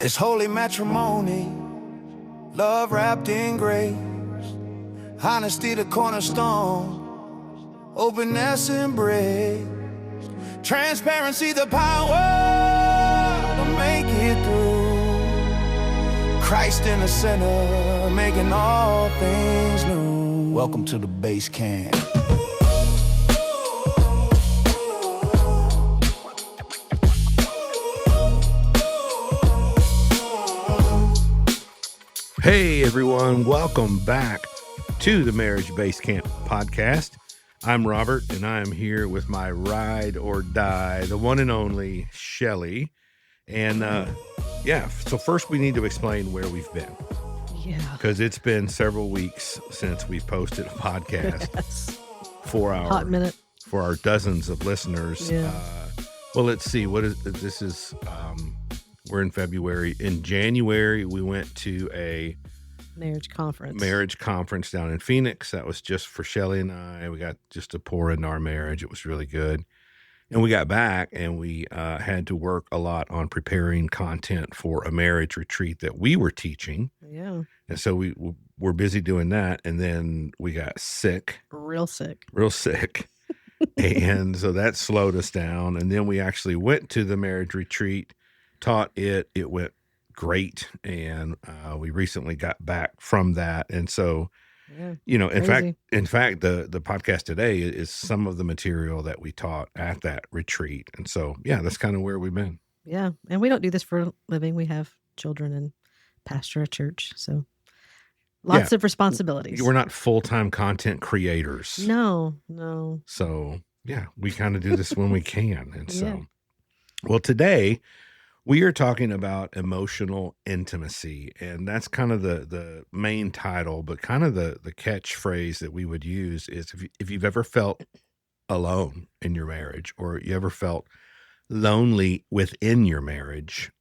It's holy matrimony, love wrapped in grace, honesty the cornerstone, openness embrace, transparency the power to make it through, Christ in the center, making all things new. Welcome to the base camp. Hey everyone, welcome back to the Marriage Base Camp podcast. I'm Robert and I am here with my ride or die, the one and only Shelly. And so first we need to explain where we've been. Yeah. Because it's been several weeks since we've posted a podcast for our hot minute. For our dozens of listeners. Yeah. Well, let's see. We're in February. In January, we went to a marriage conference down in Phoenix. That was just for Shelly and I. We got just to pour into our marriage. It was really good. And we got back and we had to work a lot on preparing content for a marriage retreat that we were teaching. Yeah. And so we were busy doing that. And then we got sick. Real sick. And so that slowed us down. And then we actually went to the marriage retreat, taught it. It went great. And we recently got back from that. And so, in fact, the podcast today is some of the material that we taught at that retreat. And so, that's kind of where we've been. Yeah. And we don't do this for a living. We have children and pastor a church. So lots of responsibilities. We're not full-time content creators. No. So, we kind of do this when we can. And so, well, today we are talking about emotional intimacy, and that's kind of the main title, but kind of the catchphrase that we would use is if you've ever felt alone in your marriage or you ever felt lonely within your marriage,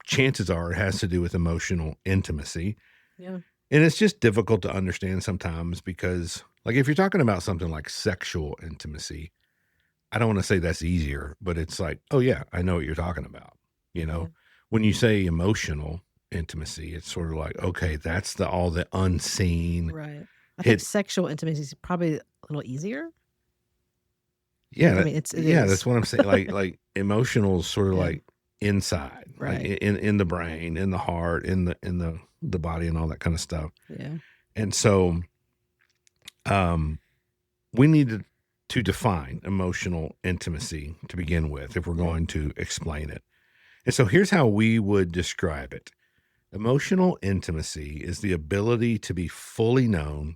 chances are it has to do with emotional intimacy. Yeah. And it's just difficult to understand sometimes because, like, if you're talking about something like sexual intimacy, I don't want to say that's easier, but it's like, oh yeah, I know what you're talking about. When you say emotional intimacy, it's sort of like, okay, that's all the unseen. Right. I think sexual intimacy is probably a little easier. Yeah. It is. That's what I'm saying. like emotional is sort of like inside, right? Like in the brain, in the heart, in the body and all that kind of stuff. Yeah. And so, we needed to define emotional intimacy to begin with, if we're going to explain it. And so here's how we would describe it. Emotional intimacy is the ability to be fully known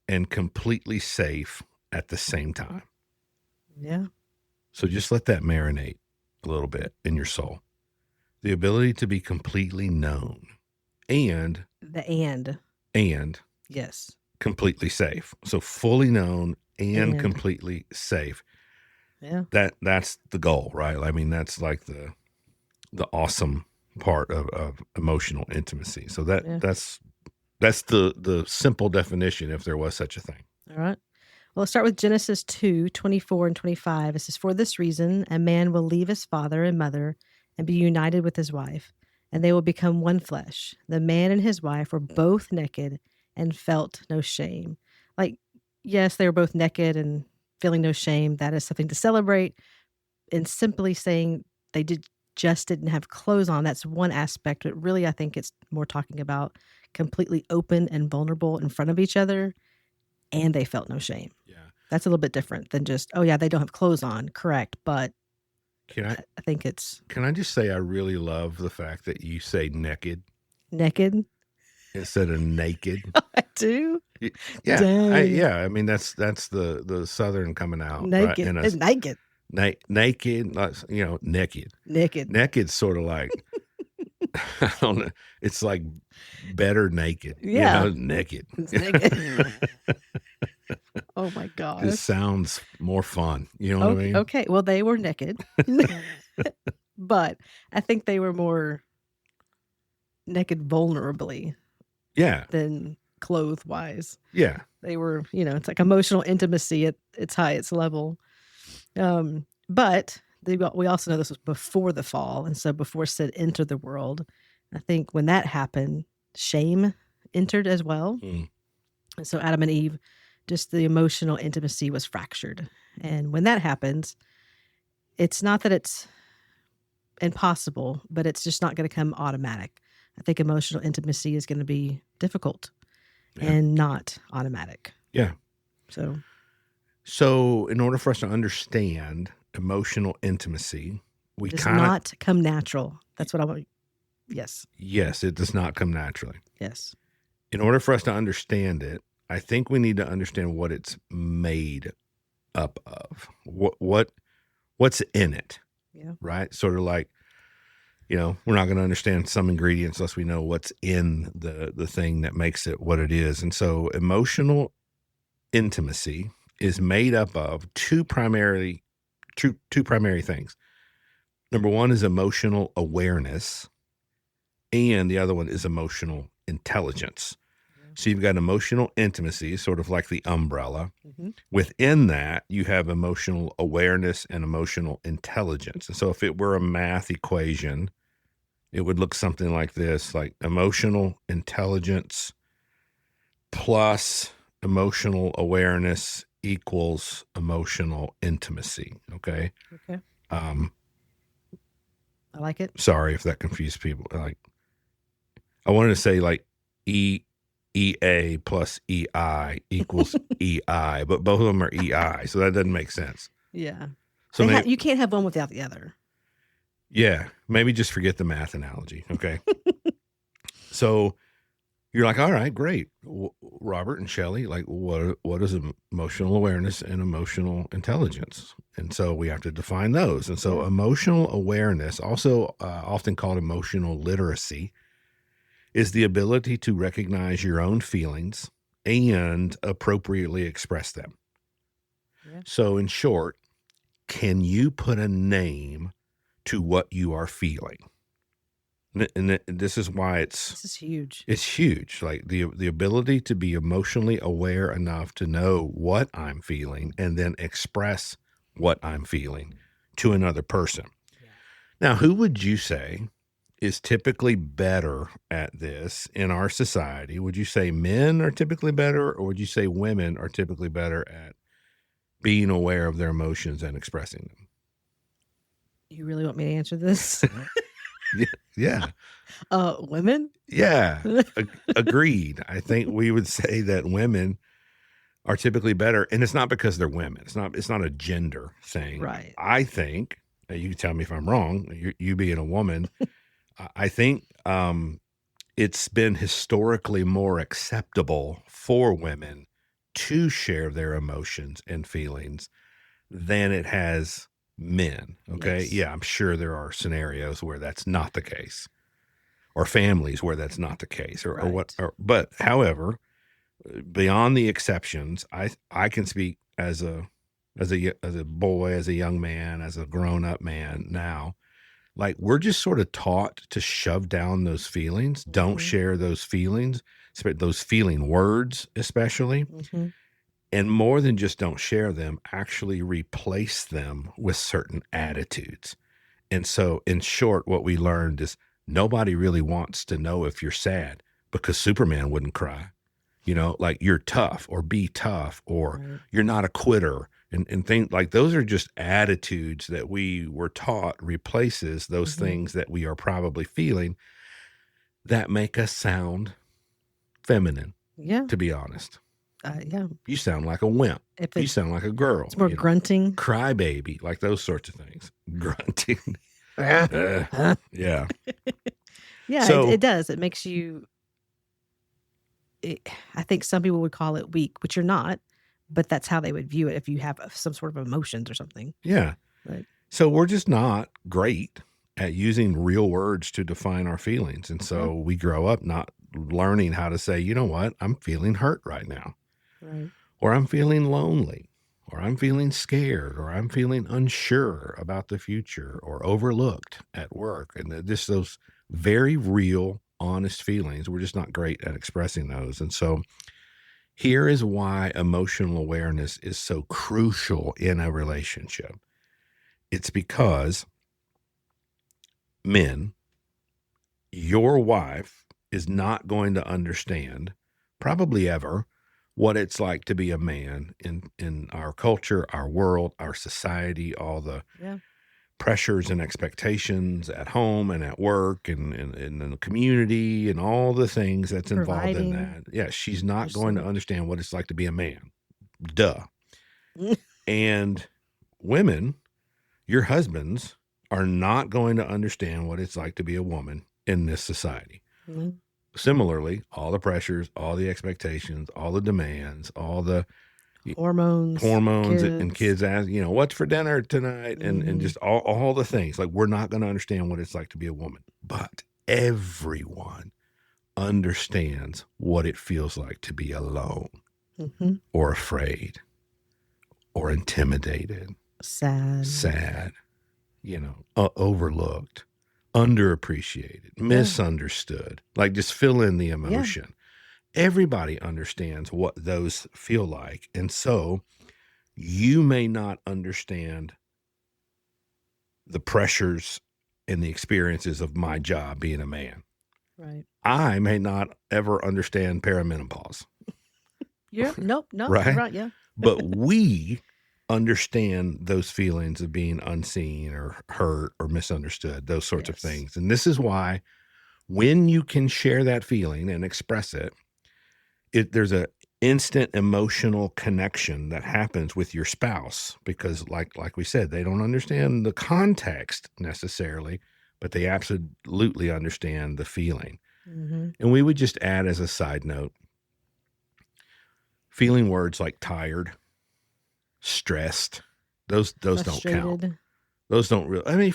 and completely safe at the same time. Yeah. So just let that marinate a little bit in your soul. The ability to be completely known and yes, completely safe. So fully known and completely safe. Yeah. That's the goal, right? I mean, that's like the awesome part of emotional intimacy. So that's the simple definition, if there was such a thing. All right. Well, let's start with Genesis 2:24 and 25. It says, "For this reason, a man will leave his father and mother and be united with his wife, and they will become one flesh. The man and his wife were both naked and felt no shame." Like, yes, they were both naked and feeling no shame. That is something to celebrate. And simply saying they didn't have clothes on, that's one aspect. But really, I think it's more talking about completely open and vulnerable in front of each other, and they felt no shame. Yeah. That's a little bit different than just, oh yeah, they don't have clothes on. Correct. But I think it's... Can I just say I really love the fact that you say naked? Naked? Instead of naked. I do? Yeah. Dang. I mean, that's the Southern coming out. Naked. Right? It's naked. Naked, naked. Naked. Naked's sort of like, I don't know. It's like better naked. Yeah. Naked. It's naked. Oh my gosh. It sounds more fun. You know what I mean? Okay. Well, they were naked, but I think they were more naked vulnerably. Yeah. Than clothes wise. Yeah. They were, it's like emotional intimacy at its highest level. But we also know this was before the fall. And so before sin entered the world, I think when that happened, shame entered as well. Mm. And so Adam and Eve, just the emotional intimacy was fractured. And when that happens, it's not that it's impossible, but it's just not going to come automatic. I think emotional intimacy is going to be difficult and not automatic. Yeah. So in order for us to understand emotional intimacy, we does kind of not come natural. That's what I want. Yes. Yes, it does not come naturally. Yes. In order for us to understand it, I think we need to understand what it's made up of. What's in it? Yeah. Right? Sort of like, we're not going to understand some ingredients unless we know what's in the thing that makes it what it is. And so emotional intimacy is made up of two primary things. Number one is emotional awareness, and the other one is emotional intelligence. So you've got emotional intimacy, sort of like the umbrella. Mm-hmm. Within that, you have emotional awareness and emotional intelligence. And so if it were a math equation, it would look something like this, like emotional intelligence plus emotional awareness equals emotional intimacy. Okay. Okay. I like it. Sorry if that confused people. Like, I wanted to say like EA plus EI equals EI, but both of them are EI, so that doesn't make sense. Yeah. So you can't have one without the other. Yeah, maybe just forget the math analogy. Okay. So you're like, all right, great, Robert and Shelley. Like, what is emotional awareness and emotional intelligence? And so we have to define those. And so emotional awareness, also often called emotional literacy, is the ability to recognize your own feelings and appropriately express them. Yeah. So in short, can you put a name to what you are feeling? And this is why this is huge. It's huge. Like the ability to be emotionally aware enough to know what I'm feeling and then express what I'm feeling to another person. Yeah. Now, who would you say is typically better at this in our society? Would you say men are typically better, or would you say women are typically better at being aware of their emotions and expressing them? You really want me to answer this? Yeah. Women? Yeah. Agreed. I think we would say that women are typically better, and it's not because they're women. It's not a gender thing. Right. I think, you tell me if I'm wrong, you being a woman, I think it's been historically more acceptable for women to share their emotions and feelings than it has men. Okay. Yes. Yeah, I'm sure there are scenarios where that's not the case, or families where that's not the case, but however, beyond the exceptions, I can speak as a boy, as a young man, as a grown up man now. Like, we're just sort of taught to shove down those feelings, don't share those feelings, those feeling words, especially. Mm-hmm. And more than just don't share them, actually replace them with certain attitudes. And so, in short, what we learned is nobody really wants to know if you're sad, because Superman wouldn't cry. Like, you're tough, or be tough, or you're not a quitter. And things like those are just attitudes that we were taught replaces those things that we are probably feeling that make us sound feminine. Yeah. To be honest. Yeah. You sound like a wimp. You sound like a girl. It's more grunting. Crybaby, like those sorts of things. Grunting. Yeah. Yeah, So, it does. It makes you, I think some people would call it weak, which you're not, but that's how they would view it if you have some sort of emotions or something. Yeah. Right. So we're just not great at using real words to define our feelings. And so we grow up not learning how to say, you know what, I'm feeling hurt right now. Right. Or I'm feeling lonely, or I'm feeling scared, or I'm feeling unsure about the future, or overlooked at work. And just those very real, honest feelings, we're just not great at expressing those. And so here is why emotional awareness is so crucial in a relationship. It's because men your wife is not going to understand, probably ever, what it's like to be a man in our culture, our world, our society, all the Yeah. pressures and expectations at home and at work and in the community and all the things that's involved in Providing. that. Yeah, she's not There's going so to much. understand what it's like to be a man. Duh. And women, your husbands, are not going to understand what it's like to be a woman in this society. Mhm. Similarly, all the pressures, all the expectations, all the demands, all the Hormones, and kids. kids ask, what's for dinner tonight? And Mhm. just all the things. Like, we're not going to understand what it's like to be a woman. But everyone understands what it feels like to be alone Mhm. or afraid or intimidated, sad, overlooked, underappreciated, misunderstood. Like, just fill in the emotion. Everybody understands what those feel like. And so you may not understand the pressures and the experiences of my job being a man. Right. I may not ever understand perimenopause. Yeah. Nope. You're Right? right. Yeah. But we understand those feelings of being unseen or hurt or misunderstood, those sorts of Yes. things. And this is why when you can share that feeling and express it, there's a instant emotional connection that happens with your spouse, because like we said, they don't understand the context necessarily, but they absolutely understand the feeling. Mhm. And we would just add, as a side note, feeling words like tired, stressed, those don't count. Frustrated. Those don't really,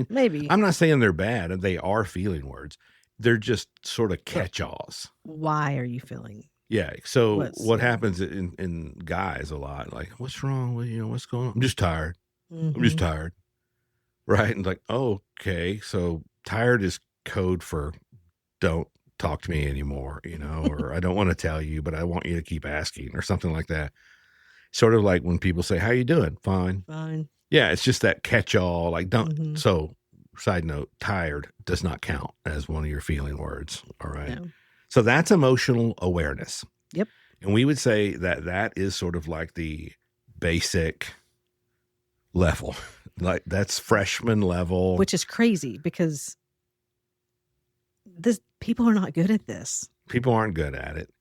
Maybe. I'm not saying they're bad, and they are feeling words. They're just sort of catch-alls. Why are you feeling? Yeah. So what Yeah. happens in guys a lot, like, what's wrong with you? What's going on? I'm just tired. Mhm. I'm just tired. Right. And like, okay. So tired is code for don't talk to me anymore, or I don't want to tell you, but I want you to keep asking, or something like that. Sort of like when people say, how you doing? Fine. Fine. Yeah. It's just that catch-all, like, don't. Mhm. So side note, tired does not count as one of your feeling words. All right. No. So that's emotional awareness. Yep. And we would say that is sort of like the basic level. Like, that's freshman level. Which is crazy because people are not good at this. People aren't good at it.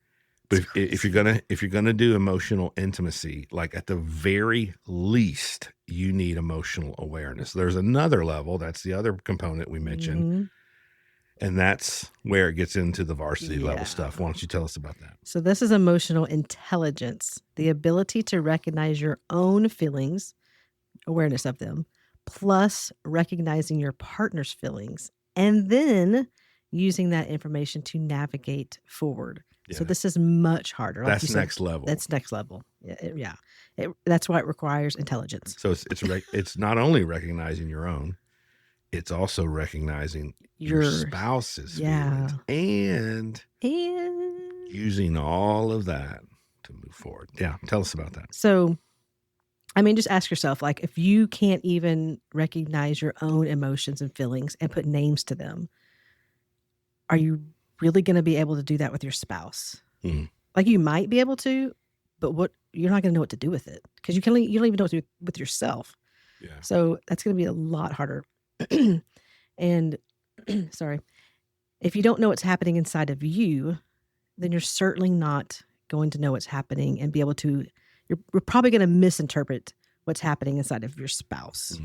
But if you're gonna do emotional intimacy, like, at the very least, you need emotional awareness. There's another level. That's the other component we mentioned. Mhm. And that's where it gets into the varsity level Yeah. stuff. Why don't you tell us about that? So this is emotional intelligence, the ability to recognize your own feelings, awareness of them, plus recognizing your partner's feelings, and then using that information to navigate forward. So Yeah. this is much harder. Like you That's said, next level. That's next level. Yeah. That's why it requires intelligence. So it's not only recognizing your own, it's also recognizing your spouse's feelings and using all of that to move forward. Yeah. Tell us about that. So, just ask yourself, like, if you can't even recognize your own emotions and feelings and put names to them, are you really going to be able to do that with your spouse? Mhm. Like, you might be able to, but you're not going to know what to do with it because you don't even know what to do with yourself. Yeah. So that's going to be a lot harder. And sorry, if you don't know what's happening inside of you, then you're certainly not going to know what's happening and be able to, you're probably going to misinterpret what's happening inside of your spouse,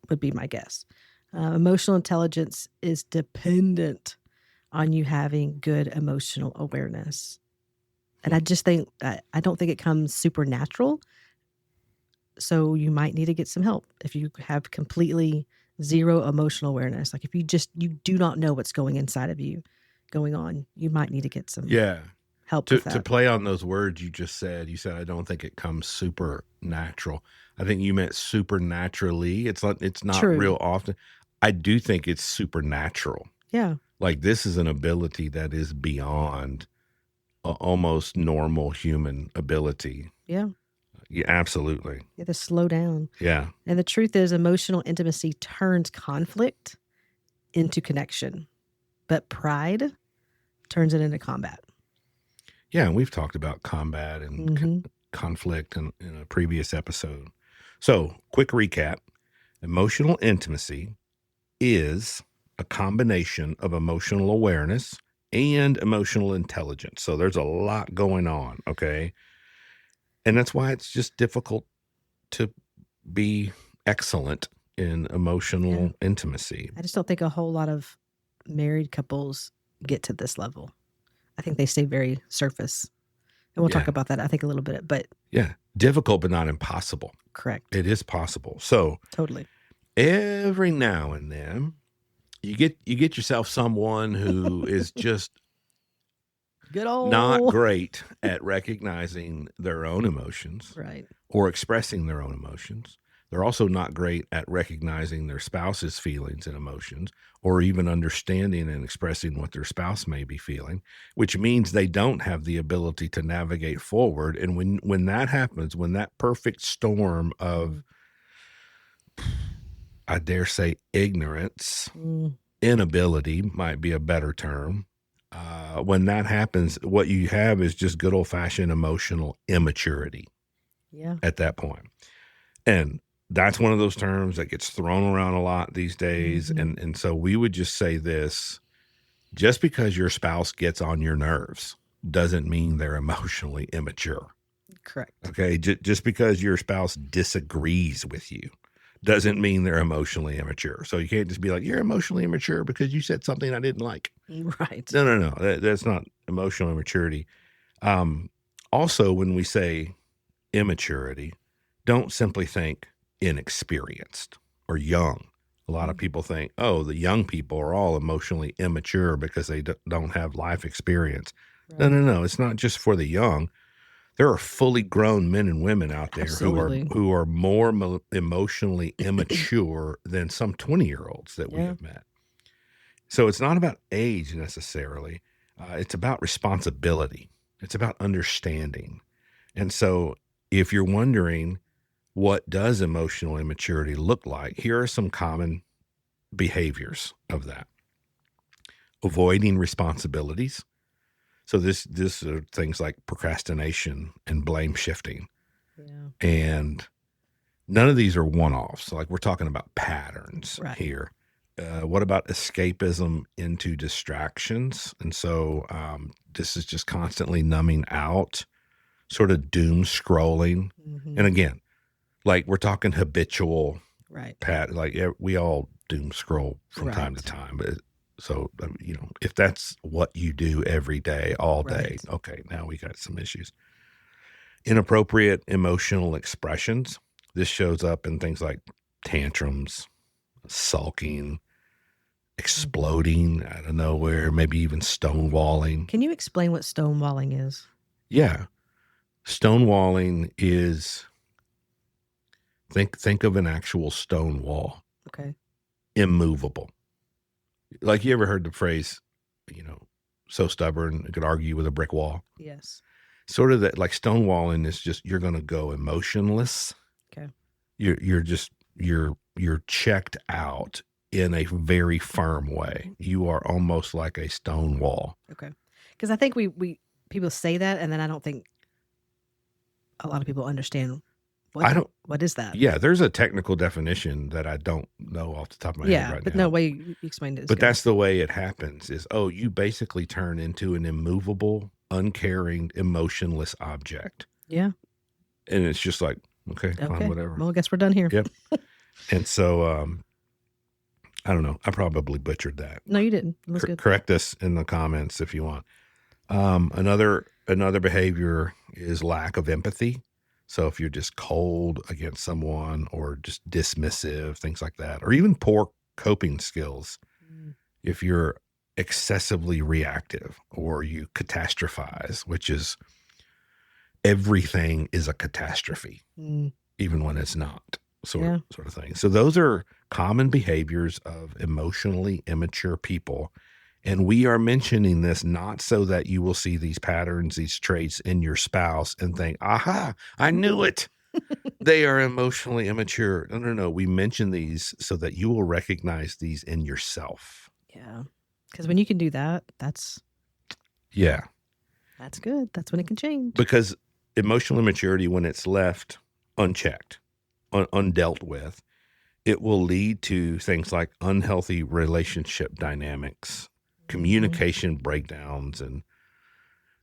would be my guess. Emotional intelligence is dependent on you having good emotional awareness. And I just think, I don't think it comes supernatural. So you might need to get some help if you have completely zero emotional awareness. Like, if you do not know what's going inside of you going on, you might need to get some help with that. To play on those words you just said, I don't think it comes supernatural. I think you meant supernaturally. It's not True. real often. I do think it's supernatural. Yeah. Like, this is an ability that is beyond almost normal human ability. Yeah. Yeah, absolutely. You have to slow down. Yeah. And the truth is, emotional intimacy turns conflict into connection. but pride turns it into combat. Yeah, and we've talked about combat and conflict in a previous episode. So, quick recap. Emotional intimacy is a combination of emotional awareness and emotional intelligence. So there's a lot going on, okay? And that's why it's just difficult to be excellent in emotional intimacy. I just don't think a whole lot of married couples get to this level. I think they stay very surface. And we'll talk about that, I think, a little bit. But yeah, difficult but not impossible. Correct. It is possible. So totally. Every now and then you get yourself someone who is just good old not great at recognizing their own emotions, right, or expressing their own emotions. They're also not great at recognizing their spouse's feelings and emotions, or even understanding and expressing what their spouse may be feeling, which means they don't have the ability to navigate forward. And when that happens, when that perfect storm of, I dare say, ignorance, inability might be a better term. When that happens, what you have is just good old-fashioned emotional immaturity. Yeah. At that point. And that's one of those terms that gets thrown around a lot these days. And so we would just say this: just because your spouse gets on your nerves doesn't mean they're emotionally immature. Correct. Okay. Just because your spouse disagrees with you doesn't mean they're emotionally immature. So you can't just be like, you're emotionally immature because you said something I didn't like. Right. No. That's not emotional immaturity. Also, when we say immaturity, don't simply think inexperienced or young. A lot of people think, oh, the young people are all emotionally immature because they don't have life experience. Right. No. It's not just for the young. There are fully grown men and women out there who are more emotionally immature than some 20-year-olds that we have met. So it's not about age necessarily. It's about responsibility. It's about understanding. And so if you're wondering, what does emotional immaturity look like? Here are some common behaviors of that. Avoiding responsibilities. So this are things like procrastination and blame shifting. Yeah. And none of these are one-offs. Like, we're talking about patterns here. What about escapism into distractions? And so this is just constantly numbing out, sort of doom scrolling. And again, like, we're talking habitual, like we all doom scroll from time to time. But so, if that's what you do every day, all day, okay, now we got some issues. Inappropriate emotional expressions. This shows up in things like tantrums, sulking, exploding out of nowhere, maybe even stonewalling. Can you explain what stonewalling is? Yeah. Stonewalling is, think of an actual stone wall. Okay. Immovable. Like, you ever heard the phrase, so stubborn it could argue with a brick wall? Yes. Sort of that, like, stonewalling is just, you're going to go emotionless. Okay. You're checked out in a very firm way. You are almost like a stone wall. Okay. Because I think we people say that, and then I don't think a lot of people understand what is that? Yeah, there's a technical definition that I don't know off the top of my head right now. Yeah, but no way you explained it. But that's the way it happens is, you basically turn into an immovable, uncaring, emotionless object. Yeah. And it's just like, okay, fine, whatever. Well, I guess we're done here. Yep. And so, I don't know. I probably butchered that. No, you didn't. It was good. Correct us in the comments if you want. Another behavior is lack of empathy. So if you're just cold against someone, or just dismissive, things like that, or even poor coping skills, if you're excessively reactive, or you catastrophize, which is, everything is a catastrophe, even when it's not, sort of thing. So those are common behaviors of emotionally immature people. And we are mentioning this not so that you will see these patterns, these traits in your spouse and think, aha, I knew it. They are emotionally immature. No. We mention these so that you will recognize these in yourself. Yeah. Because when you can do that, that's Yeah. good. That's when it can change. Because emotional immaturity, when it's left unchecked, undealt with, it will lead to things like unhealthy relationship dynamics, communication breakdowns, and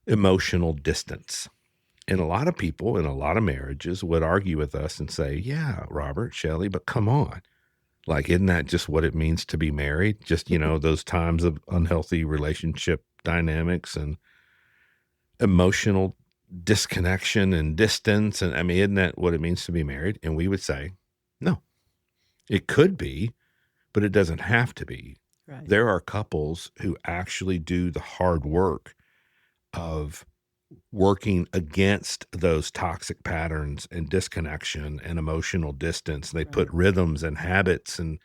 emotional distance. And a lot of people in a lot of marriages would argue with us and say, yeah, Robert, Shelley, but come on. Like, isn't that just what it means to be married? Just, those times of unhealthy relationship dynamics and emotional disconnection and distance. And I mean, isn't that what it means to be married? And we would say, no, it could be, but it doesn't have to be. Right. There are couples who actually do the hard work of working against those toxic patterns and disconnection and emotional distance. They put rhythms and habits and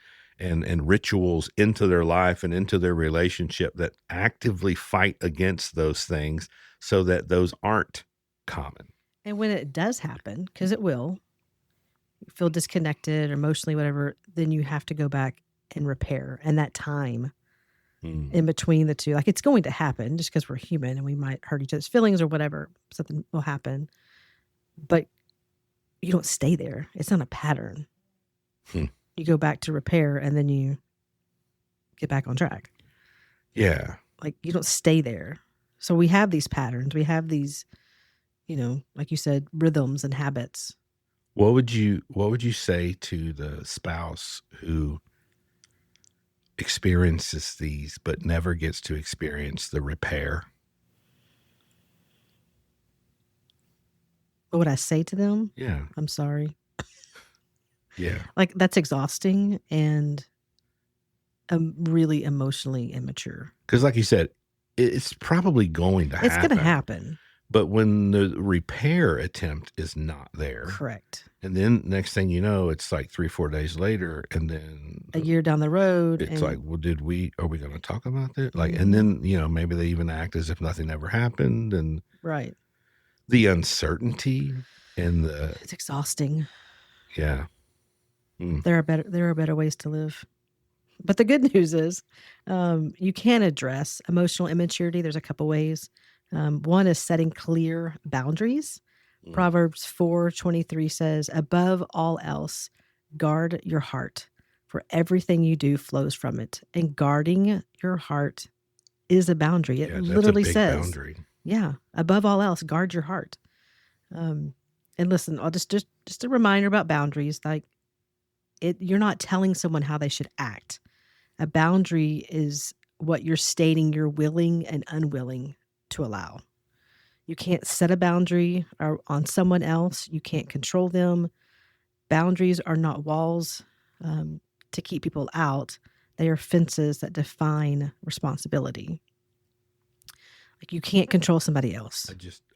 rituals into their life and into their relationship that actively fight against those things so that those aren't common. And when it does happen, because it will, you feel disconnected or emotionally, whatever, then you have to go back and repair. And that time in between the two, like, it's going to happen just because we're human and we might hurt each other's feelings or whatever, something will happen. But you don't stay there. It's not a pattern. You go back to repair and then you get back on track. Yeah. Like, you don't stay there. So we have these patterns. We have these, like you said, rhythms and habits. What would you say to the spouse who experiences these but never gets to experience the repair? What would I say to them? Yeah. I'm sorry. Yeah. Like, that's exhausting and really emotionally immature. Because like you said, it's probably going to happen. It's going to happen. But when the repair attempt is not there. Correct. And then next thing you know, it's like 3-4 days later, and then a year down the road. It's like, well, are we going to talk about that? Like, and then, maybe they even act as if nothing ever happened. And right. The uncertainty and it's exhausting. Yeah. There are better ways to live. But the good news is, you can address emotional immaturity. There's a couple ways. One is setting clear boundaries. Proverbs 4:23 says, above all else, guard your heart, for everything you do flows from it. And guarding your heart is a boundary. It literally that's a big says, boundary. Yeah, above all else, guard your heart. And listen, I'll just a reminder about boundaries. Like, you're not telling someone how they should act. A boundary is what you're stating you're willing and unwilling to allow. You can't set a boundary on someone else. You can't control them. Boundaries are not walls to keep people out. They are fences that define responsibility. Like, you can't control somebody else.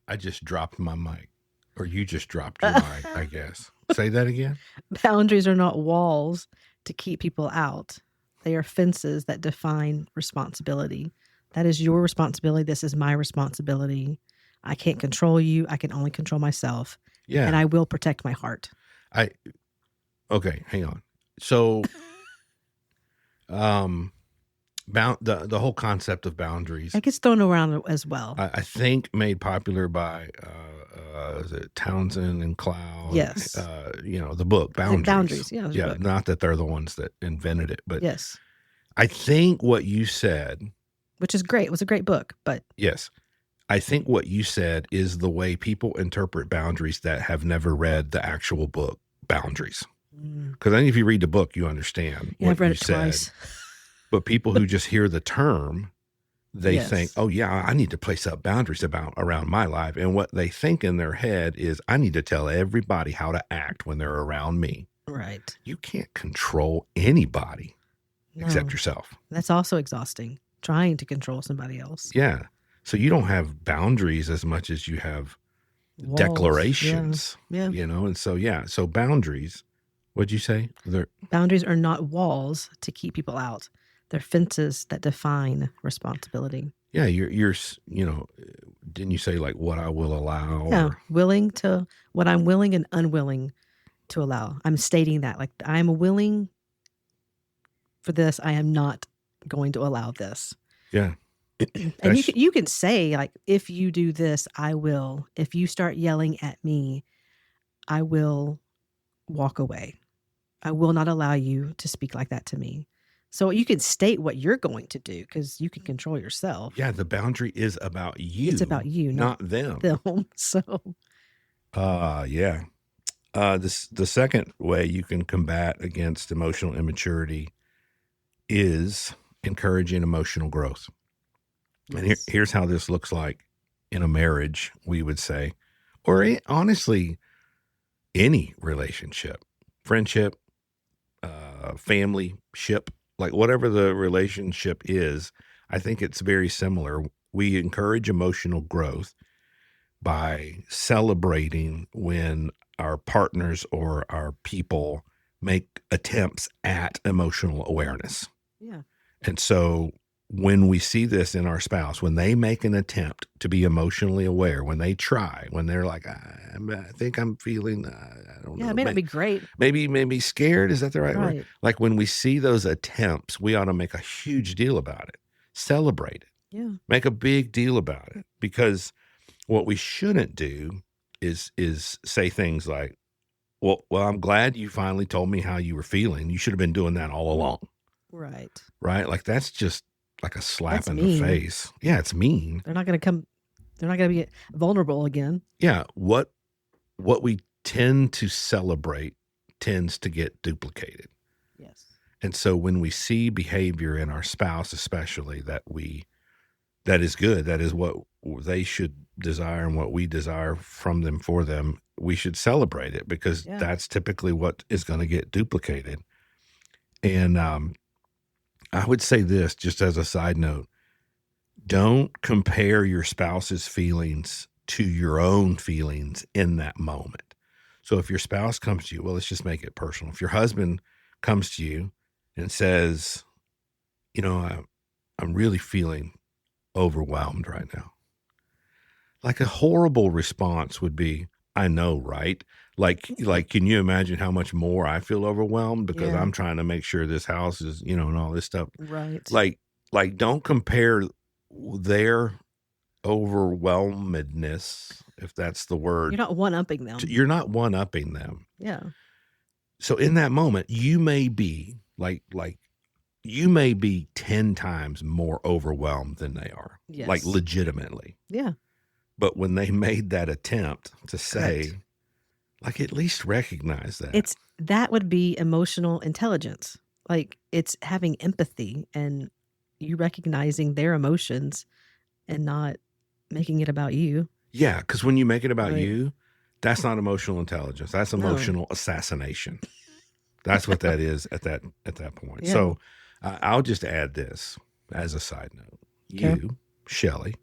I just dropped my mic, or you just dropped your mic, I guess. Say that again. Boundaries are not walls to keep people out. They are fences that define responsibility. That is your responsibility. This is my responsibility. I can't control you. I can only control myself. Yeah. And I will protect my heart. Okay, hang on. So, the whole concept of boundaries, it gets thrown around as well. I think made popular by is it Townsend and Cloud? Yes. The book Boundaries. Boundaries. Yeah. Yeah. Not that they're the ones that invented it, but yes. I think what you said, which is great. It was a great book, but yes, I think what you said is the way people interpret boundaries that have never read the actual book Boundaries. Because I think if you read the book, you understand what I've read you it said. Twice. But people who just hear the term, they Yes. think, oh yeah, I need to place up boundaries around my life. And what they think in their head is, I need to tell everybody how to act when they're around me. Right. You can't control anybody except yourself. That's also exhausting, trying to control somebody else. Yeah. So you don't have boundaries as much as you have Walls. declarations. Yeah. And so boundaries, what'd you say? Boundaries are not walls to keep people out. They're fences that define responsibility. Yeah, you're didn't you say like what I will allow? Yeah, what I'm willing and unwilling to allow. I'm stating that, like, I'm willing for this. I am not going to allow this. Yeah. And you can say, like, if you do this, I will. If you start yelling at me, I will walk away. I will not allow you to speak like that to me. So you can state what you're going to do because you can control yourself. Yeah, the boundary is about you. It's about you, not them. So yeah. The second way you can combat against emotional immaturity is encouraging emotional growth. And here's how this looks like in a marriage, we would say, or honestly, any relationship, friendship, family ship, like whatever the relationship is, I think it's very similar. We encourage emotional growth by celebrating when our partners or our people make attempts at emotional awareness. Yeah. And so when we see this in our spouse, when they make an attempt to be emotionally aware, when they try, when they're like, I think I'm feeling, I don't know. Yeah, it may not be great. Maybe scared. Is that the right word? Right. Like when we see those attempts, we ought to make a huge deal about it. Celebrate it. Yeah. Make a big deal about it, because what we shouldn't do is say things like, well, I'm glad you finally told me how you were feeling. You should have been doing that all along. Right. Right? Like that's just like a slap That's in mean. the face. Yeah, it's mean. They're not going to be vulnerable again. Yeah, what we tend to celebrate tends to get duplicated. Yes. And so when we see behavior in our spouse, especially that is good, that is what they should desire and what we desire from them for them, we should celebrate it, because that's typically what is going to get duplicated. And I would say this, just as a side note, don't compare your spouse's feelings to your own feelings in that moment. So if your spouse comes to you, well, let's just make it personal. If your husband comes to you and says, I'm really feeling overwhelmed right now, like a horrible response would be, I know, right? Like, can you imagine how much more I feel overwhelmed because I'm trying to make sure this house is, and all this stuff. Right. Like don't compare their overwhelmedness, if that's the word. You're not one-upping them. You're not one-upping them. Yeah. So in that moment, you may be you may be 10 times more overwhelmed than they are. Yes. Like legitimately. Yeah. But when they made that attempt to say, Correct. like, at least recognize that. That would be emotional intelligence. Like, it's having empathy and you recognizing their emotions and not making it about you. Yeah, because when you make it about you, that's not emotional intelligence. That's emotional assassination. That's what that is at that point. Yeah. So I'll just add this as a side note. You, Shelley,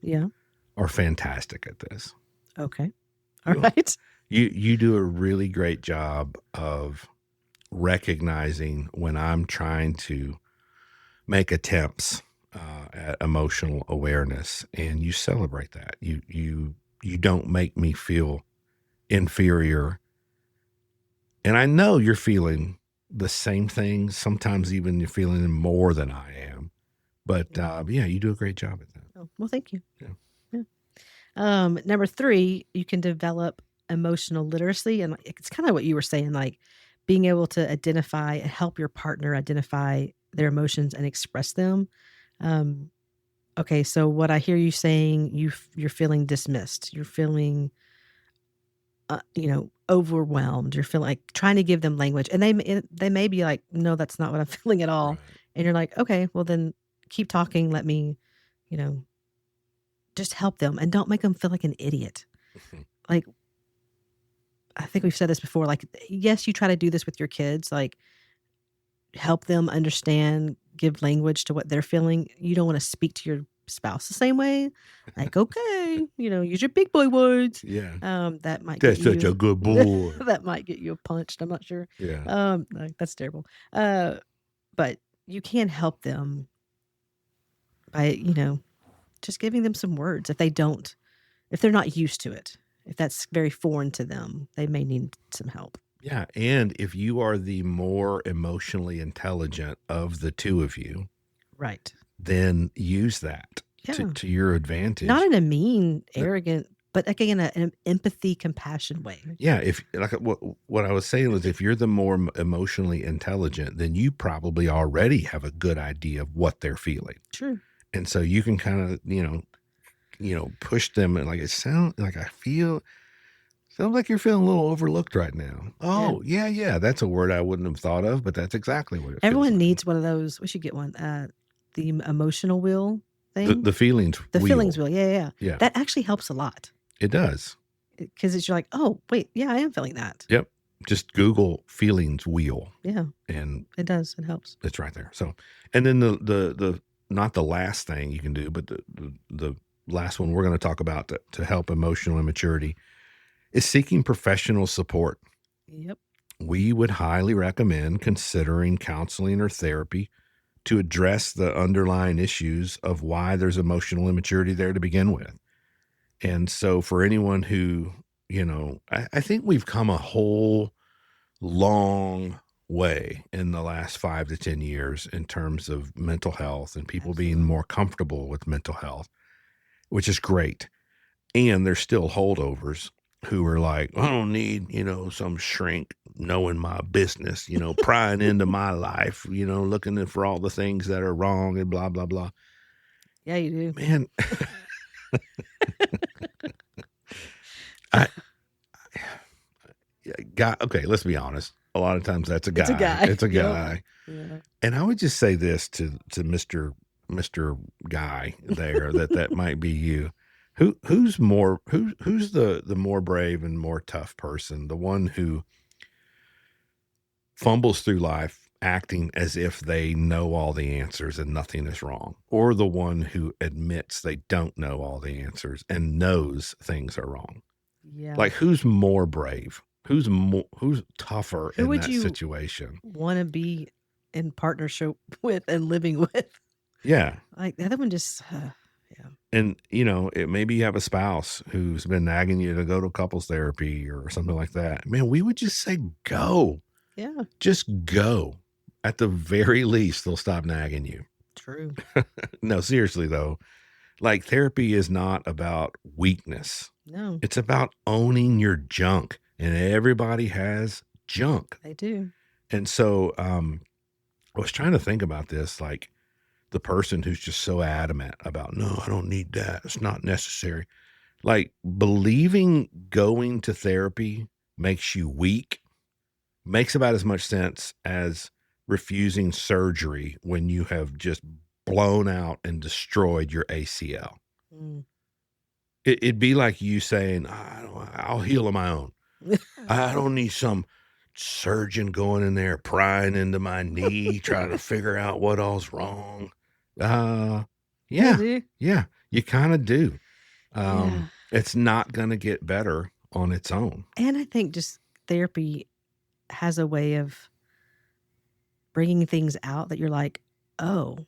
are fantastic at this. Okay. All right. You do a really great job of recognizing when I'm trying to make attempts at emotional awareness, and you celebrate that. You don't make me feel inferior. And I know you're feeling the same thing. Sometimes even you're feeling more than I am. But you do a great job at that. Oh, well, thank you. Yeah. Number 3, you can develop emotional literacy. And it's kind of what you were saying, like being able to identify and help your partner identify their emotions and express them. Okay, so what I hear you saying, you're feeling dismissed. You're feeling, overwhelmed. You're feeling like trying to give them language. And they may be like, no, that's not what I'm feeling at all. Right. And you're like, okay, well then keep talking. Let me, just help them and don't make them feel like an idiot. Like, I think we've said this before, like, yes, you try to do this with your kids, like help them understand, give language to what they're feeling. You don't want to speak to your spouse the same way. Like, okay, use your big boy words. Yeah. That might That's get such you, a good boy. that might get you punched. I'm not sure. Yeah. That's terrible. But you can help them by, just giving them some words. If they're not used to it, if that's very foreign to them, they may need some help. Yeah. And if you are the more emotionally intelligent of the two of you, right, then use that Yeah. to your advantage. Not in a mean, arrogant, but again, an empathy, compassion way. Yeah, if like what I was saying was, if you're the more emotionally intelligent, then you probably already have a good idea of what they're feeling, True. and so you can kind of push them, and like, it sounds like sounds like you're feeling a little overlooked right now. Oh yeah, that's a word I wouldn't have thought of, but that's exactly what it feels Everyone like. needs one of those. We should get one. The emotional wheel thing. The feelings The wheel. feelings wheel. Yeah. Yeah, That actually helps a lot it does. because you're like, oh wait, yeah, I am feeling that. Yep. Just Google feelings wheel. Yeah, and it does. It helps. it's right there. So, and then the not the last thing you can do, but the last one we're going to talk about to help emotional immaturity is seeking professional support. Yep. We would highly recommend considering counseling or therapy to address the underlying issues of why there's emotional immaturity there to begin with. And so for anyone who, I think we've come a whole long way in the last 5 to 10 years in terms of mental health and people being more comfortable with mental health, which is great. And there's still holdovers who are like, I don't need, some shrink knowing my business, prying into my life, looking for all the things that are wrong and blah, blah, blah. Yeah, you do. Man, okay, let's be honest. A lot of times that's a guy. It's a guy. Yeah. And I would just say this to Mr. Guy there, that might be you. Who's the more brave and more tough person? The one who fumbles through life acting as if they know all the answers and nothing is wrong, or the one who admits they don't know all the answers and knows things are wrong? Yeah. Like, who's more brave? Who's tougher in that situation? Want to be in partnership with and living with? Yeah. Like the other one just, yeah. And, maybe you have a spouse who's been nagging you to go to couples therapy or something like that. Man, we would just say, go. Yeah. Just go. At the very least, they'll stop nagging you. True. No, seriously, though. Like, therapy is not about weakness. No. It's about owning your junk. And everybody has junk. They do. And so I was trying to think about this, like the person who's just so adamant about, no, I don't need that. It's not necessary. Like, believing going to therapy makes you weak makes about as much sense as refusing surgery when you have just blown out and destroyed your ACL. Mm. It'd be like you saying, I'll heal on my own. I don't need some surgeon going in there prying into my knee, trying to figure out what all's wrong. Yeah, you kind of do. It's not going to get better on its own. And I think just therapy has a way of bringing things out that you're like, oh,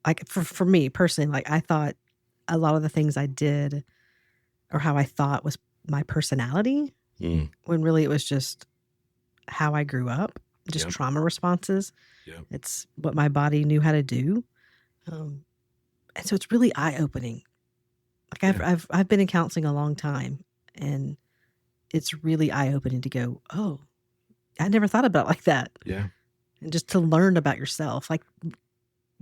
like for me personally, like I thought a lot of the things I did or how I thought was my personality, when really it was just how I grew up, just trauma responses. Yep. It's what my body knew how to do. And so it's really eye-opening. Like I've been in counseling a long time, and it's really eye-opening to go, oh, I never thought about it like that. Yeah. And just to learn about yourself, like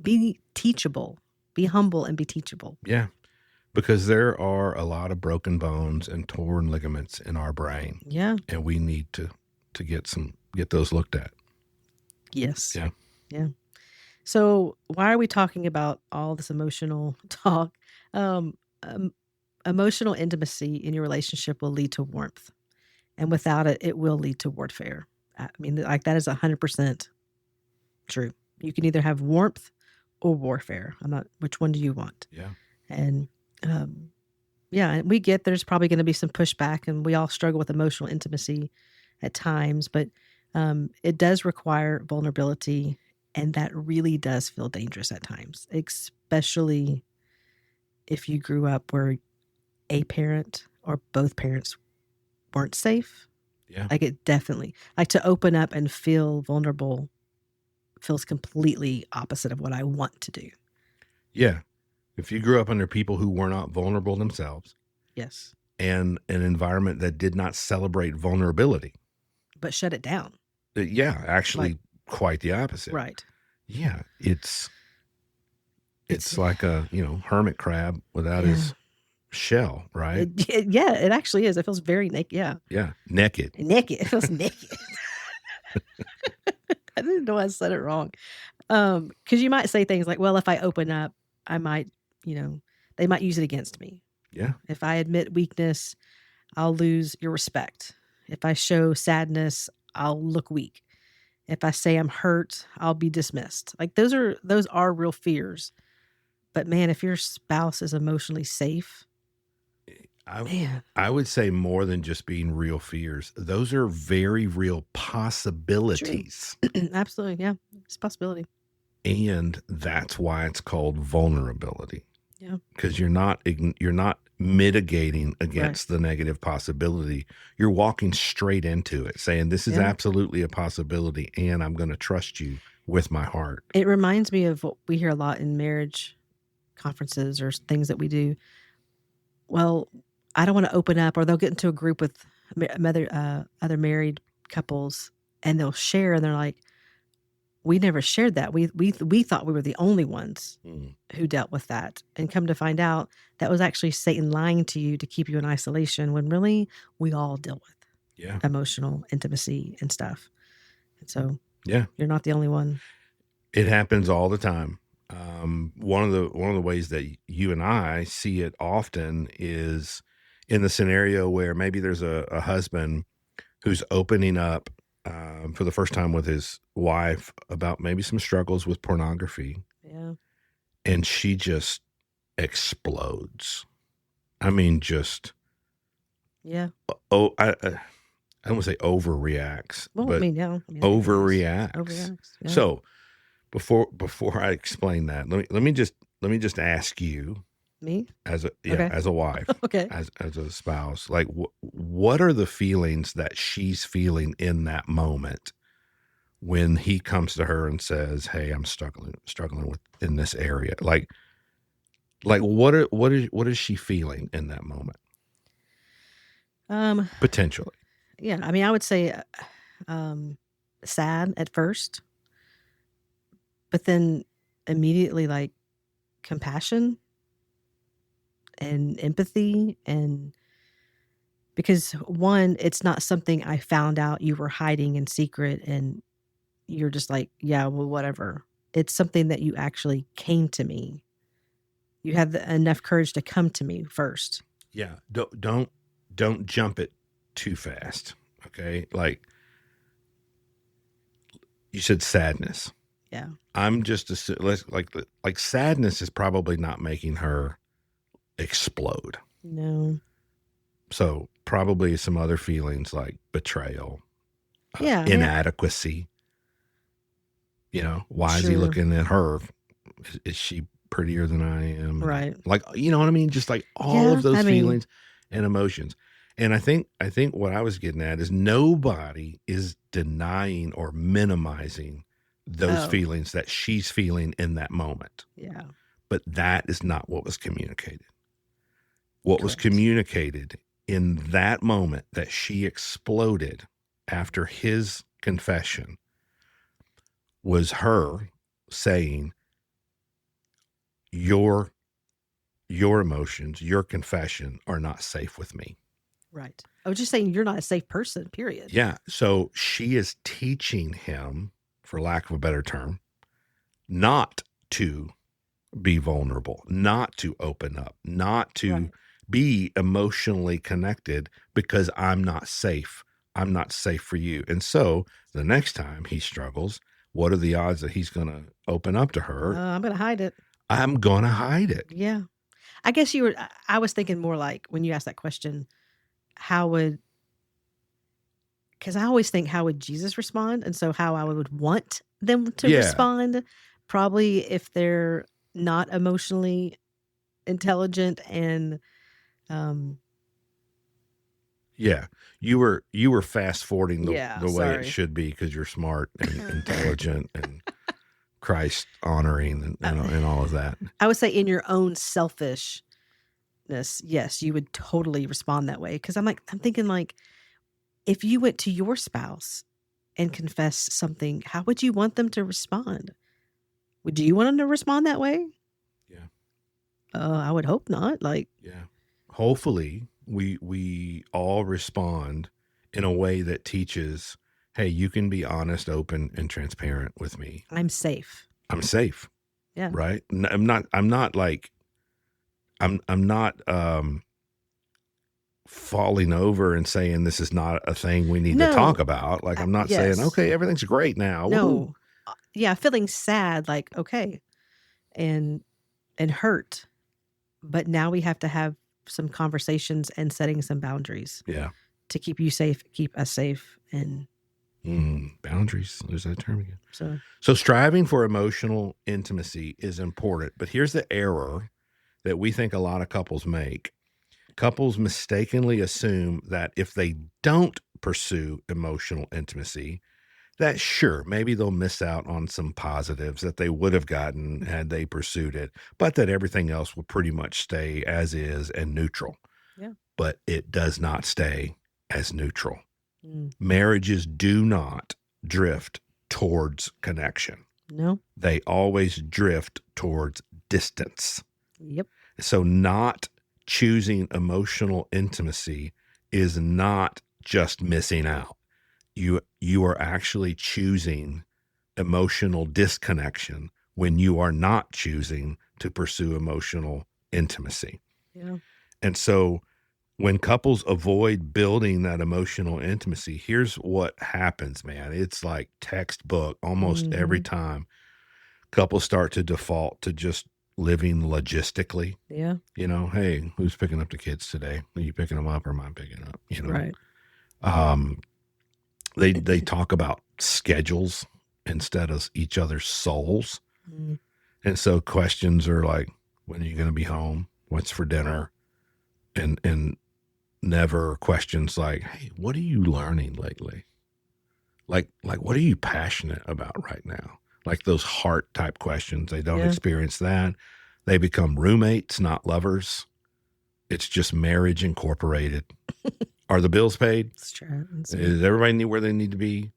be teachable, be humble and be teachable. Yeah. Because there are a lot of broken bones and torn ligaments in our brain. Yeah. And we need to get those looked at. Yes. Yeah. Yeah. So why are we talking about all this emotional talk? Emotional intimacy in your relationship will lead to warmth. And without it, it will lead to warfare. I mean, like that is 100% true. You can either have warmth or warfare. Which one do you want? Yeah. And and we get there's probably going to be some pushback, and we all struggle with emotional intimacy at times, but it does require vulnerability, and that really does feel dangerous at times, especially if you grew up where a parent or both parents weren't safe. Yeah. Like it definitely, like to open up and feel vulnerable feels completely opposite of what I want to do. Yeah. If you grew up under people who were not vulnerable themselves Yes. and an environment that did not celebrate vulnerability. But shut it down. Yeah, actually quite the opposite. Right. Yeah. It's like a, hermit crab without his shell, right? It actually is. It feels very naked. Yeah. Yeah. Naked. It feels naked. I didn't know I said it wrong. Because you might say things like, well, if I open up, I might, they might use it against me. Yeah. If I admit weakness, I'll lose your respect. If I show sadness, I'll look weak. If I say I'm hurt, I'll be dismissed. Like those are real fears. But man, if your spouse is emotionally safe, I would say more than just being real fears. Those are very real possibilities. Absolutely. Yeah. It's a possibility. And that's why it's called vulnerability. Yeah. Because you're not mitigating against the negative possibility. You're walking straight into it, saying this is absolutely a possibility, and I'm going to trust you with my heart. It reminds me of what we hear a lot in marriage conferences or things that we do. Well, I don't want to open up, or they'll get into a group with other married couples, and they'll share, and they're like, we never shared that. We thought we were the only ones who dealt with that. And come to find out, that was actually Satan lying to you to keep you in isolation, when really we all deal with emotional intimacy and stuff. And so you're not the only one. It happens all the time. One of the ways that you and I see it often is in the scenario where maybe there's a husband who's opening up for the first time with his wife about maybe some struggles with pornography. Yeah. And she just explodes. I mean, just. Yeah. Oh, I don't want to say overreacts, but overreacts. Overreacts. Yeah. So before I explain that, let me just ask you. Me? As a wife, okay, as a spouse, like what are the feelings that she's feeling in that moment when he comes to her and says, "Hey, I'm struggling with in this area." Like what is she feeling in that moment? Potentially. Yeah, I mean, I would say sad at first, but then immediately like compassion and empathy, and because one, it's not something I found out you were hiding in secret and you're just like, yeah, well, whatever. It's something that you actually came to me. You had enough courage to come to me first. Yeah. Don't jump it too fast. Okay. Like you said, sadness. Yeah. I'm just like sadness is probably not making her explode. No. So probably some other feelings like betrayal, inadequacy. Why is he looking at her? Is she prettier than I am? Right. Like, you know what I mean? Just like all of those feelings and emotions. And I think what I was getting at is nobody is denying or minimizing those feelings that she's feeling in that moment. Yeah. But that is not what was communicated. What was communicated in that moment that she exploded after his confession was her saying, your emotions, your confession are not safe with me. Right. I was just saying you're not a safe person, period. Yeah. So she is teaching him, for lack of a better term, not to be vulnerable, not to open up, not to be emotionally connected because I'm not safe. I'm not safe for you. And so the next time he struggles, what are the odds that he's going to open up to her? I'm going to hide it. I'm going to hide it. Yeah. I guess I was thinking more like when you asked that question, because I always think, how would Jesus respond? And so how I would want them to respond, probably if they're not emotionally intelligent and you were fast forwarding the way sorry. it should be because you're smart and intelligent and Christ honoring and all of that. I would say in your own selfishness, yes, you would totally respond that way. Because I'm thinking like, if you went to your spouse and confessed something, how would you want them to respond? Would you want them to respond that way? Yeah. I would hope not. Like, yeah. Hopefully we all respond in a way that teaches, hey, you can be honest, open, and transparent with me. I'm safe. I'm safe. Yeah. Right. I'm not falling over and saying this is not a thing we need to talk about. Like, I'm not saying, okay, everything's great now. No. Woo-hoo. Yeah. Feeling sad, like, okay. And hurt. But now we have to have some conversations and setting some boundaries. Yeah. To keep you safe, keep us safe. And boundaries. There's that term again. So striving for emotional intimacy is important. But here's the error that we think a lot of couples make. Couples mistakenly assume that if they don't pursue emotional intimacy, that sure, maybe they'll miss out on some positives that they would have gotten had they pursued it, but that everything else will pretty much stay as is and neutral. Yeah. But it does not stay as neutral. Mm. Marriages do not drift towards connection. No. They always drift towards distance. Yep. So not choosing emotional intimacy is not just missing out. You are actually choosing emotional disconnection when you are not choosing to pursue emotional intimacy. Yeah. And so when couples avoid building that emotional intimacy, here's what happens, man. It's like textbook almost every time. Couples start to default to just living logistically. Yeah. You know, hey, who's picking up the kids today? Are you picking them up or am I picking up? You know, right. They talk about schedules instead of each other's souls. Mm. And so questions are like, when are you going to be home? What's for dinner? And never questions like, hey, what are you learning lately? Like what are you passionate about right now? Like those heart type questions. They don't experience that. They become roommates, not lovers. It's just marriage incorporated. Are the bills paid? That's true. Is everybody where they need to be?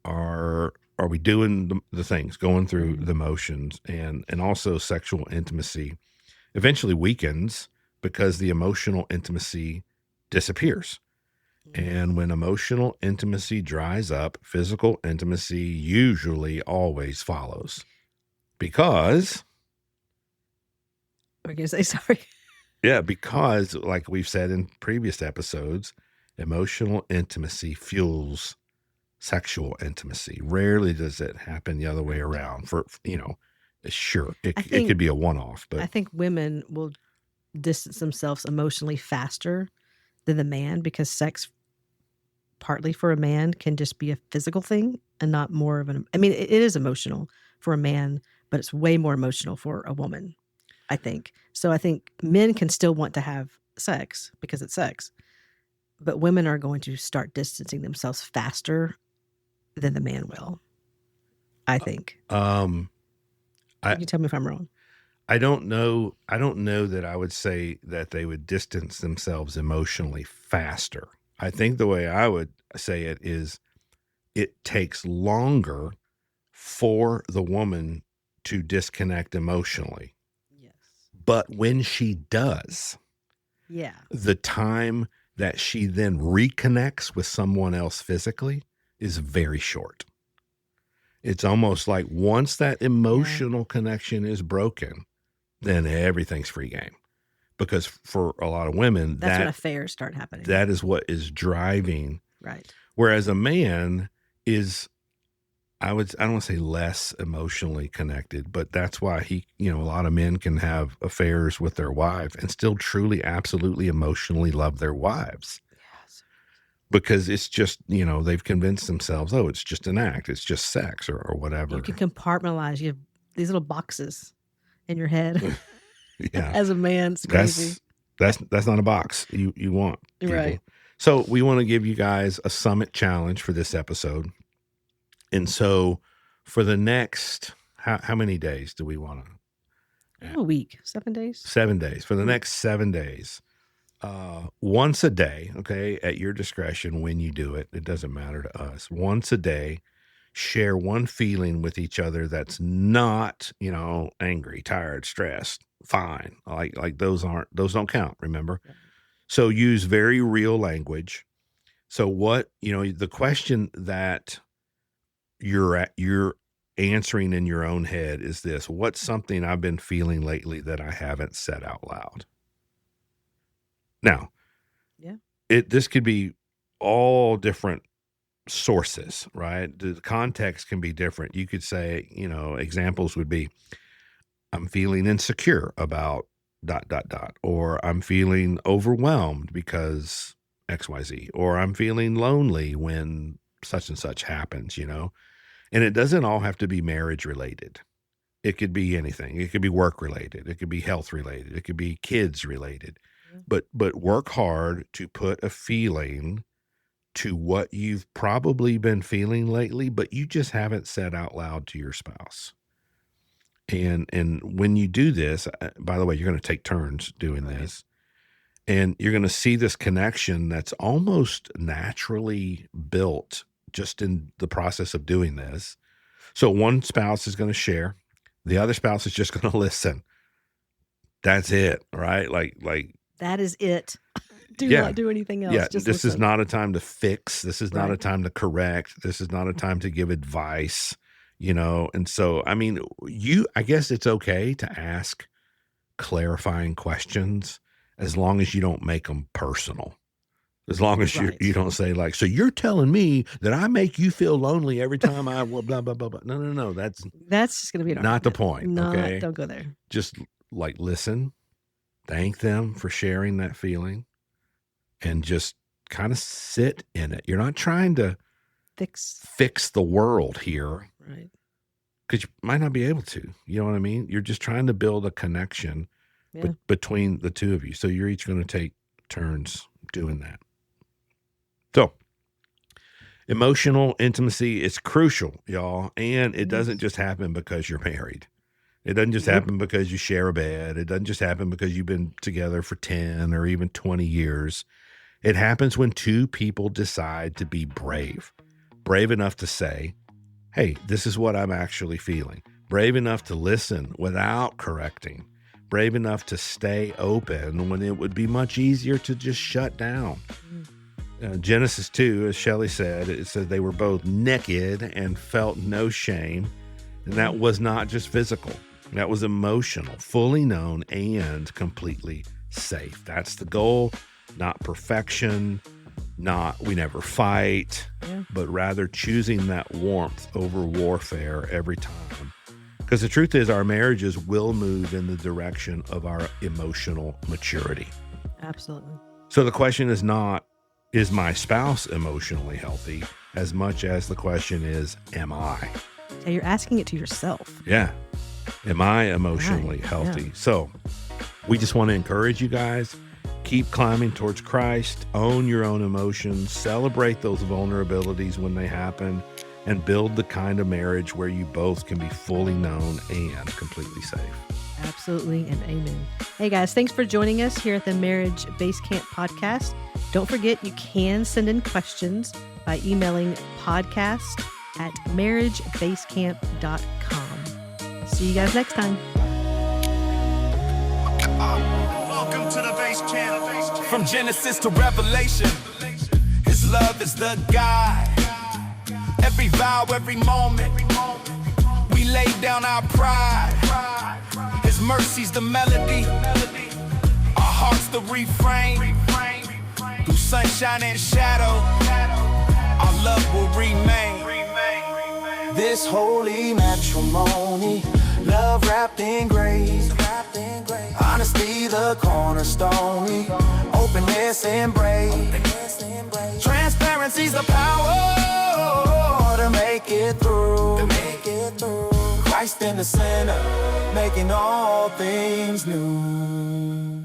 Are we doing the things, going through the motions? And also sexual intimacy eventually weakens because the emotional intimacy disappears. And when emotional intimacy dries up, physical intimacy usually always follows. Because we're going to say sorry. Yeah, because like we've said in previous episodes, emotional intimacy fuels sexual intimacy. Rarely does it happen the other way around. For sure, it could be a one-off, but I think women will distance themselves emotionally faster than the man because sex, partly for a man, can just be a physical thing and not more of an. I mean, it is emotional for a man, but it's way more emotional for a woman, I think. So I think men can still want to have sex because it's sex, but women are going to start distancing themselves faster than the man will, I think. You can tell me if I'm wrong. I don't know that I would say that they would distance themselves emotionally faster. I think the way I would say it is it takes longer for the woman to disconnect emotionally. Yes. But when she does, the time that she then reconnects with someone else physically is very short. It's almost like once that emotional connection is broken, then everything's free game. Because for a lot of women, that's when affairs start happening. That is what is driving. Right. Whereas a man is, I don't want to say less emotionally connected, but that's why a lot of men can have affairs with their wife and still truly, absolutely emotionally love their wives. Yes. Because it's just, they've convinced themselves, oh, it's just an act. It's just sex or whatever. You can compartmentalize. You have these little boxes in your head. Yeah. As a man, it's crazy. That's not a box you want. People. Right. So we want to give you guys a summit challenge for this episode. And so for the next, how many days do we want to? A week, 7 days. 7 days. For the next 7 days, once a day, okay, at your discretion when you do it. It doesn't matter to us. Once a day, share one feeling with each other that's not, angry, tired, stressed, fine. Like those don't count, remember? Yeah. So use very real language. So what, the question that you're answering in your own head is this: what's something I've been feeling lately that I haven't said out loud? Now, Yeah. this could be all different sources, right? The context can be different. You could say, examples would be, I'm feeling insecure about ... or I'm feeling overwhelmed because XYZ, or I'm feeling lonely when such and such happens, and it doesn't all have to be marriage related. It could be anything. It could be work related. It could be health related. It could be kids related. Yeah. But work hard to put a feeling to what you've probably been feeling lately, but you just haven't said out loud to your spouse. And when you do this, by the way, you're going to take turns doing this, and you're going to see this connection that's almost naturally built just in the process of doing this. So one spouse is going to share, the other spouse is just going to listen. That's it, right? Like that is it. Do Yeah. not do anything else. Yeah, Just this is listen. not a time to fix. This is not a Right. time to correct. This is not a time to give advice, And so, I guess it's okay to ask clarifying questions as long as you don't make them personal. As long as Right. you don't say like, so you're telling me that I make you feel lonely every time I blah, blah, blah, blah. No. That's That's just going to be an not the argument. point. No, Okay. don't go there. Just like listen, thank them for sharing that feeling, and just kind of sit in it. You're not trying to fix the world here, Right. because you might not be able to. You know what I mean? You're just trying to build a connection Yeah. between the two of you. So you're each going to take turns doing that. So emotional intimacy is crucial, y'all. And it doesn't just happen because you're married. It doesn't just happen because you share a bed. It doesn't just happen because you've been together for 10 or even 20 years. It happens when two people decide to be brave enough to say, hey, this is what I'm actually feeling. Brave enough to listen without correcting. Brave enough to stay open when it would be much easier to just shut down. Genesis 2, as Shelley said, it said they were both naked and felt no shame. And that was not just physical. That was emotional, fully known, and completely safe. That's the goal. Not perfection, not we never fight, but rather choosing that warmth over warfare every time. Because the truth is, our marriages will move in the direction of our emotional maturity. Absolutely. So the question is not, is my spouse emotionally healthy, as much as the question is, am I? Yeah, you're asking it to yourself. Yeah. Am I emotionally Right. healthy? Yeah. So we just want to encourage you guys. Keep climbing towards Christ, own your own emotions, celebrate those vulnerabilities when they happen, and build the kind of marriage where you both can be fully known and completely safe. Absolutely, and amen. Hey guys, thanks for joining us here at the Marriage Base Camp podcast. Don't forget, you can send in questions by emailing podcast@marriagebasecamp.com. See you guys next time. Welcome to the Base Camp. From Genesis to Revelation, His love is the guide. Every vow, every moment, we lay down our pride. His mercy's the melody, our heart's the refrain. Through sunshine and shadow, our love will remain. This holy matrimony, love wrapped in grace. Honesty the cornerstone, openness embrace. Transparency's the power to make it through. Christ in the center, making all things new.